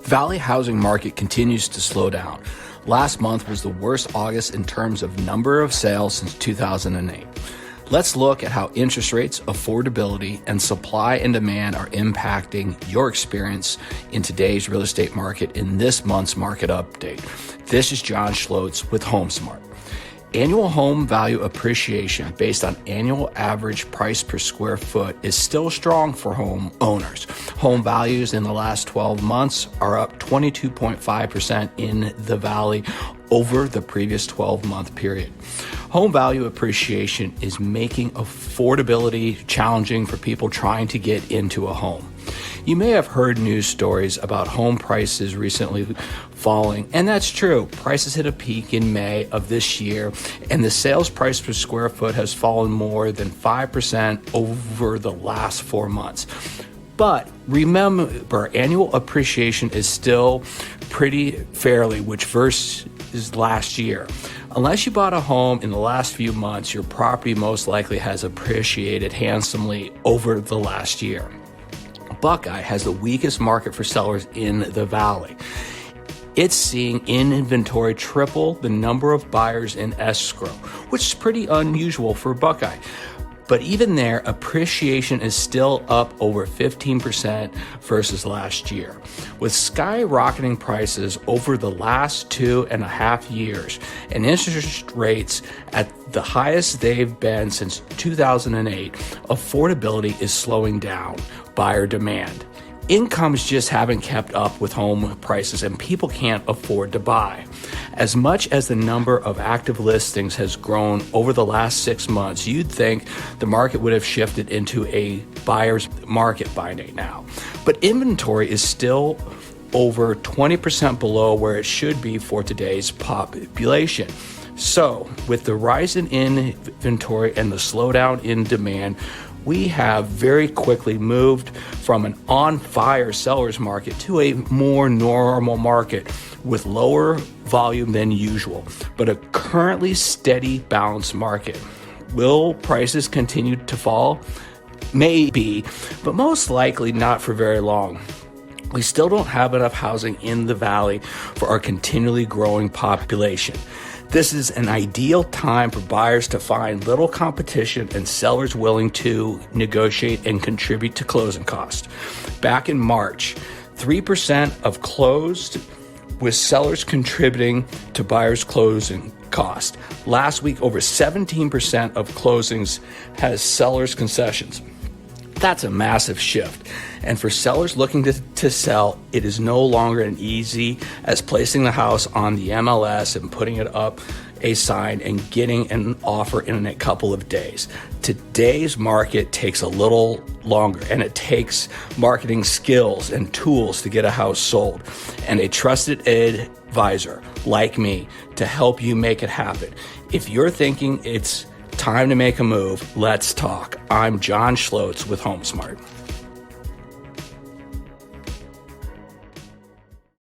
Valley housing market continues to slow down. Last month was the worst August in terms of number of sales since 2008. Let's look at how interest rates, affordability, and supply and demand are impacting your experience in today's real estate market in this month's market update. This is John Schlotz with HomeSmart. Annual home value appreciation based on annual average price per square foot is still strong for home owners. Home values in the last 12 months are up 22.5% in the Valley over the previous 12-month period. Home value appreciation is making affordability challenging for people trying to get into a home. You may have heard news stories about home prices recently falling, and that's true. Prices hit a peak in May of this year, and the sales price per square foot has fallen more than 5% over the last 4 months. But remember, annual appreciation is still pretty fairly, which versus last year. Unless you bought a home in the last few months, your property most likely has appreciated handsomely over the last year. Buckeye has the weakest market for sellers in the Valley. It's seeing in inventory triple the number of buyers in escrow, which is pretty unusual for Buckeye. But even there, appreciation is still up over 15% versus last year. With skyrocketing prices over the last 2.5 years and interest rates at the highest they've been since 2008, affordability is slowing down buyer demand. Incomes just haven't kept up with home prices and people can't afford to buy. As much as the number of active listings has grown over the last 6 months, you'd think the market would have shifted into a buyer's market by now. But inventory is still over 20% below where it should be for today's population. So, with the rise in inventory and the slowdown in demand, we have very quickly moved from an on-fire seller's market to a more normal market with lower volume than usual, but a currently steady, balanced market. Will prices continue to fall? Maybe, but most likely not for very long. We still don't have enough housing in the Valley for our continually growing population. This is an ideal time for buyers to find little competition and sellers willing to negotiate and contribute to closing costs. Back in March, 3% of closed with sellers contributing to buyers' closing cost. Last week, over 17% of closings has sellers' concessions. That's a massive shift. And for sellers looking to sell, it is no longer as easy as placing the house on the MLS and putting it up a sign and getting an offer in a couple of days. Today's market takes a little longer, and it takes marketing skills and tools to get a house sold, and a trusted advisor like me to help you make it happen. If you're thinking it's time to make a move, let's talk. I'm John Schlotz with HomeSmart.